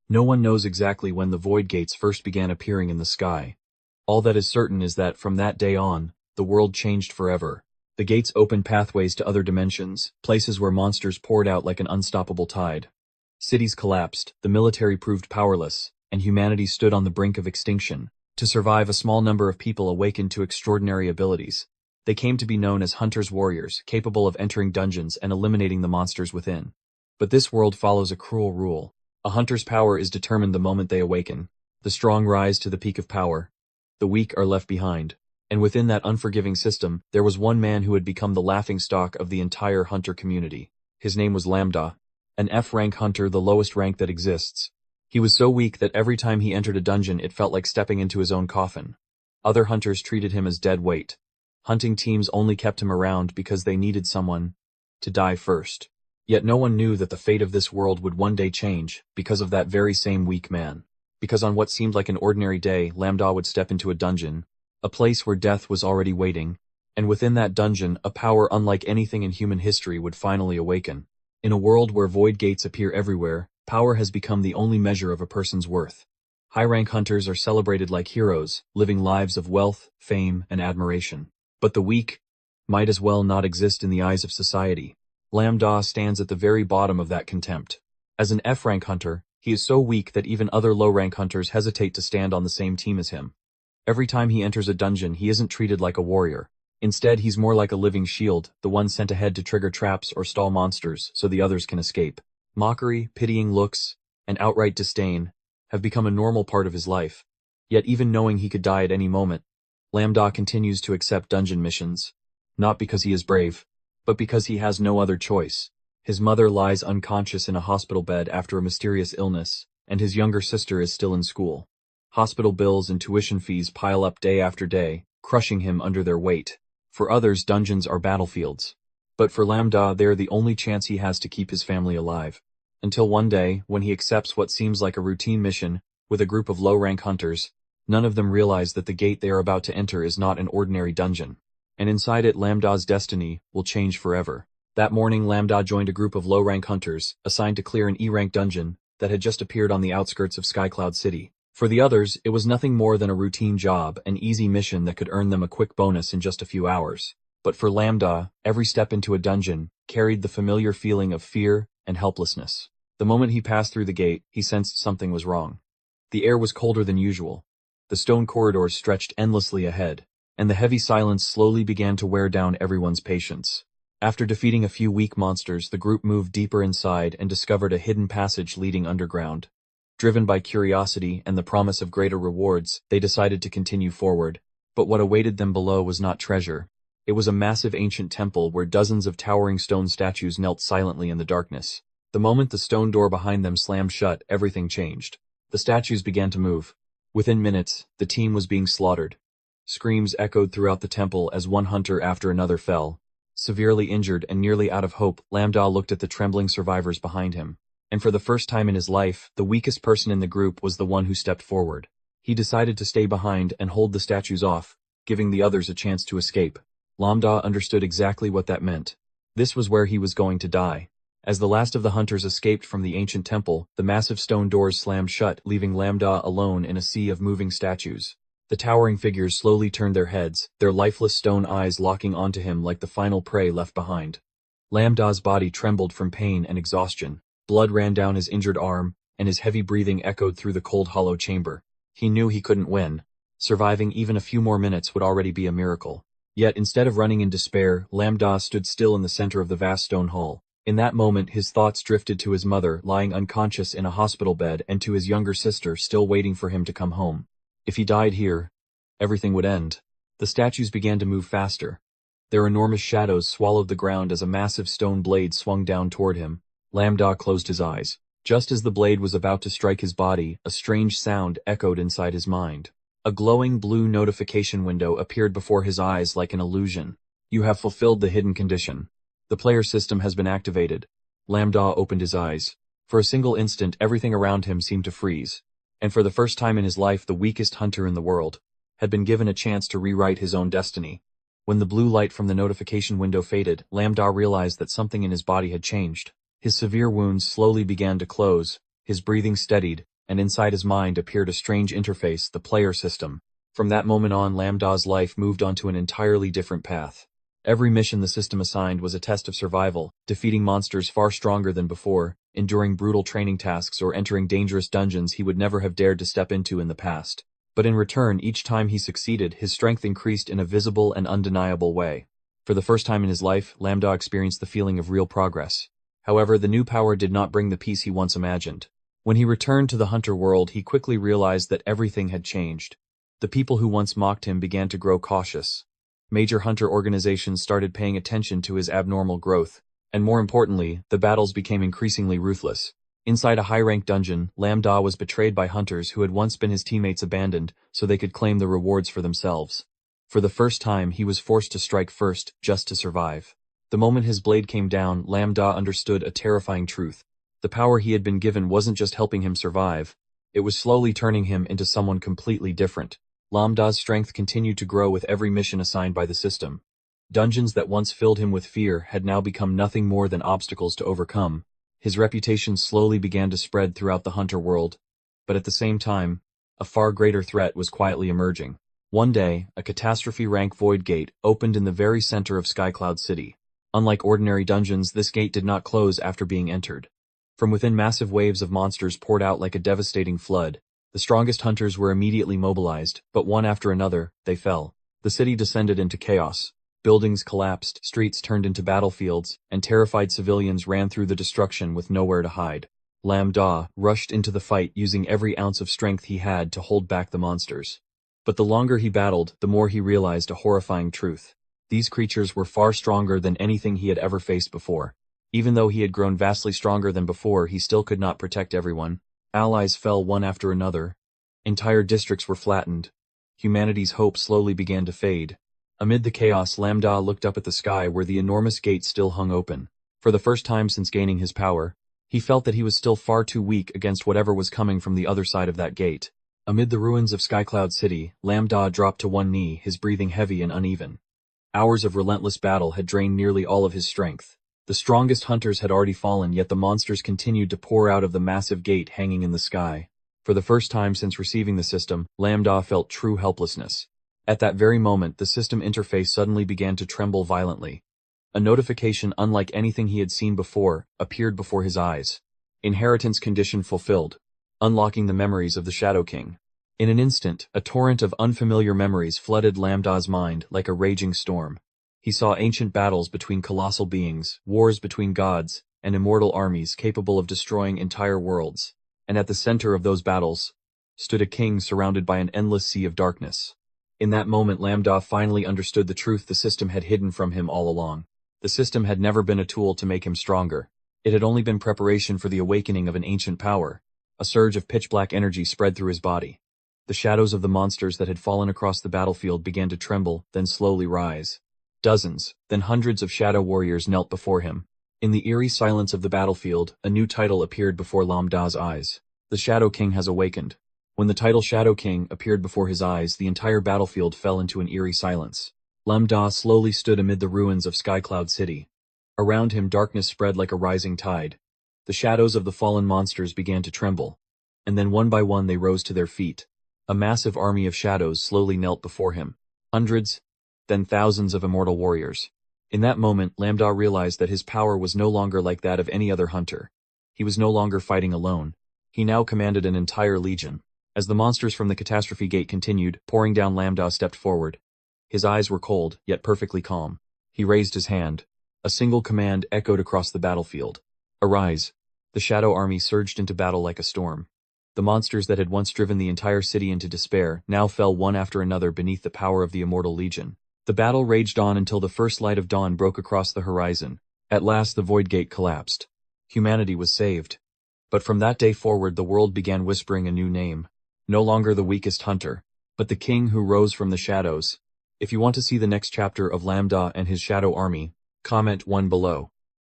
No one knows exactly when the void gates first began appearing in the sky. All that is certain is that from that day on, the world changed forever. The gates opened pathways to other dimensions, places where monsters poured out like an unstoppable tide. Cities collapsed, the military proved powerless, and humanity stood on the brink of extinction. To survive, a small number of people awakened to extraordinary abilities. They came to be known as hunters-warriors, capable of entering dungeons and eliminating the monsters within. But this world follows a cruel rule. A hunter's power is determined the moment they awaken. The strong rise to the peak of power. The weak are left behind. And within that unforgiving system, there was one man who had become the laughingstock of the entire hunter community. His name was Lambda, an F-rank hunter, the lowest rank that exists. He was so weak that every time he entered a dungeon it felt like stepping into his own coffin. Other hunters treated him as dead weight. Hunting teams only kept him around because they needed someone to die first. Yet no one knew that the fate of this world would one day change because of that very same weak man. Because on what seemed like an ordinary day, Lambda would step into a dungeon, a place where death was already waiting, and within that dungeon, a power unlike anything in human history would finally awaken. In a world where void gates appear everywhere, power has become the only measure of a person's worth. High-rank hunters are celebrated like heroes, living lives of wealth, fame, and admiration. But the weak might as well not exist in the eyes of society. Lambda stands at the very bottom of that contempt. As an F-rank hunter, he is so weak that even other low-rank hunters hesitate to stand on the same team as him. Every time he enters a dungeon, he isn't treated like a warrior. Instead, he's more like a living shield, the one sent ahead to trigger traps or stall monsters so the others can escape. Mockery, pitying looks, and outright disdain have become a normal part of his life. Yet even knowing he could die at any moment, Lambda continues to accept dungeon missions. Not because he is brave, but because he has no other choice. His mother lies unconscious in a hospital bed after a mysterious illness, and his younger sister is still in school. Hospital bills and tuition fees pile up day after day, crushing him under their weight. For others, dungeons are battlefields. But for Lambda, they are the only chance he has to keep his family alive. Until one day, when he accepts what seems like a routine mission with a group of low-rank hunters, none of them realize that the gate they are about to enter is not an ordinary dungeon. And inside it, Lambda's destiny will change forever. That morning, Lambda joined a group of low-rank hunters, assigned to clear an E-rank dungeon that had just appeared on the outskirts of Skycloud City. For the others, it was nothing more than a routine job, an easy mission that could earn them a quick bonus in just a few hours. But for Lambda, every step into a dungeon carried the familiar feeling of fear and helplessness. The moment he passed through the gate, he sensed something was wrong. The air was colder than usual. The stone corridors stretched endlessly ahead, and the heavy silence slowly began to wear down everyone's patience. After defeating a few weak monsters, the group moved deeper inside and discovered a hidden passage leading underground. Driven by curiosity and the promise of greater rewards, they decided to continue forward. But what awaited them below was not treasure. It was a massive ancient temple where dozens of towering stone statues knelt silently in the darkness. The moment the stone door behind them slammed shut, everything changed. The statues began to move. Within minutes, the team was being slaughtered. Screams echoed throughout the temple as one hunter after another fell. Severely injured and nearly out of hope, Lambda looked at the trembling survivors behind him. And for the first time in his life, the weakest person in the group was the one who stepped forward. He decided to stay behind and hold the statues off, giving the others a chance to escape. Lambda understood exactly what that meant. This was where he was going to die. As the last of the hunters escaped from the ancient temple, the massive stone doors slammed shut, leaving Lambda alone in a sea of moving statues. The towering figures slowly turned their heads, their lifeless stone eyes locking onto him like the final prey left behind. Lambda's body trembled from pain and exhaustion. Blood ran down his injured arm, and his heavy breathing echoed through the cold hollow chamber. He knew he couldn't win. Surviving even a few more minutes would already be a miracle. Yet instead of running in despair, Lambda stood still in the center of the vast stone hall. In that moment, his thoughts drifted to his mother lying unconscious in a hospital bed and to his younger sister still waiting for him to come home. If he died here, everything would end. The statues began to move faster. Their enormous shadows swallowed the ground as a massive stone blade swung down toward him. Lambda closed his eyes. Just as the blade was about to strike his body, a strange sound echoed inside his mind. A glowing blue notification window appeared before his eyes like an illusion. You have fulfilled the hidden condition. The player system has been activated. Lambda opened his eyes. For a single instant, everything around him seemed to freeze. And for the first time in his life, the weakest hunter in the world had been given a chance to rewrite his own destiny. When the blue light from the notification window faded, Lambda realized that something in his body had changed. His severe wounds slowly began to close, his breathing steadied, and inside his mind appeared a strange interface, the player system. From that moment on, Lambda's life moved onto an entirely different path. Every mission the system assigned was a test of survival, defeating monsters far stronger than before, enduring brutal training tasks or entering dangerous dungeons he would never have dared to step into in the past. But in return, each time he succeeded, his strength increased in a visible and undeniable way. For the first time in his life, Lambda experienced the feeling of real progress. However, the new power did not bring the peace he once imagined. When he returned to the hunter world, he quickly realized that everything had changed. The people who once mocked him began to grow cautious. Major hunter organizations started paying attention to his abnormal growth, and more importantly, the battles became increasingly ruthless. Inside a high-ranked dungeon, Lambda was betrayed by hunters who had once been his teammates abandoned so they could claim the rewards for themselves. For the first time, he was forced to strike first, just to survive. The moment his blade came down, Lambda understood a terrifying truth. The power he had been given wasn't just helping him survive, it was slowly turning him into someone completely different. Lambda's strength continued to grow with every mission assigned by the system. Dungeons that once filled him with fear had now become nothing more than obstacles to overcome. His reputation slowly began to spread throughout the hunter world, but at the same time, a far greater threat was quietly emerging. One day, a catastrophe-rank void gate opened in the very center of Skycloud City. Unlike ordinary dungeons, this gate did not close after being entered. From within, massive waves of monsters poured out like a devastating flood. The strongest hunters were immediately mobilized, but one after another, they fell. The city descended into chaos. Buildings collapsed, streets turned into battlefields, and terrified civilians ran through the destruction with nowhere to hide. Lambda rushed into the fight using every ounce of strength he had to hold back the monsters. But the longer he battled, the more he realized a horrifying truth. These creatures were far stronger than anything he had ever faced before. Even though he had grown vastly stronger than before, he still could not protect everyone. Allies fell one after another. Entire districts were flattened. Humanity's hope slowly began to fade. Amid the chaos, Lambda looked up at the sky where the enormous gate still hung open. For the first time since gaining his power, he felt that he was still far too weak against whatever was coming from the other side of that gate. Amid the ruins of Skycloud City, Lambda dropped to one knee, his breathing heavy and uneven. Hours of relentless battle had drained nearly all of his strength. The strongest hunters had already fallen, yet the monsters continued to pour out of the massive gate hanging in the sky. For the first time since receiving the system, Lambda felt true helplessness. At that very moment, the system interface suddenly began to tremble violently. A notification unlike anything he had seen before appeared before his eyes. Inheritance condition fulfilled. Unlocking the memories of the Shadow King. In an instant, a torrent of unfamiliar memories flooded Lambda's mind like a raging storm. He saw ancient battles between colossal beings, wars between gods, and immortal armies capable of destroying entire worlds. And at the center of those battles stood a king surrounded by an endless sea of darkness. In that moment, Lambda finally understood the truth the system had hidden from him all along. The system had never been a tool to make him stronger. It had only been preparation for the awakening of an ancient power. A surge of pitch-black energy spread through his body. The shadows of the monsters that had fallen across the battlefield began to tremble, then slowly rise. Dozens, then hundreds of shadow warriors knelt before him. In the eerie silence of the battlefield, a new title appeared before Lambda's eyes. The Shadow King has awakened. When the title Shadow King appeared before his eyes, the entire battlefield fell into an eerie silence. Lambda slowly stood amid the ruins of Skycloud City. Around him, darkness spread like a rising tide. The shadows of the fallen monsters began to tremble. And then one by one they rose to their feet. A massive army of shadows slowly knelt before him. Hundreds, then thousands of immortal warriors. In that moment, Lambda realized that his power was no longer like that of any other hunter. He was no longer fighting alone. He now commanded an entire legion. As the monsters from the catastrophe gate continued, pouring down, Lambda stepped forward. His eyes were cold, yet perfectly calm. He raised his hand. A single command echoed across the battlefield. Arise. The Shadow Army surged into battle like a storm. The monsters that had once driven the entire city into despair now fell one after another beneath the power of the Immortal Legion. The battle raged on until the first light of dawn broke across the horizon. At last the Void Gate collapsed. Humanity was saved. But from that day forward the world began whispering a new name. No longer the weakest hunter, but the king who rose from the shadows. If you want to see the next chapter of Lambda and his Shadow Army, comment 1 below.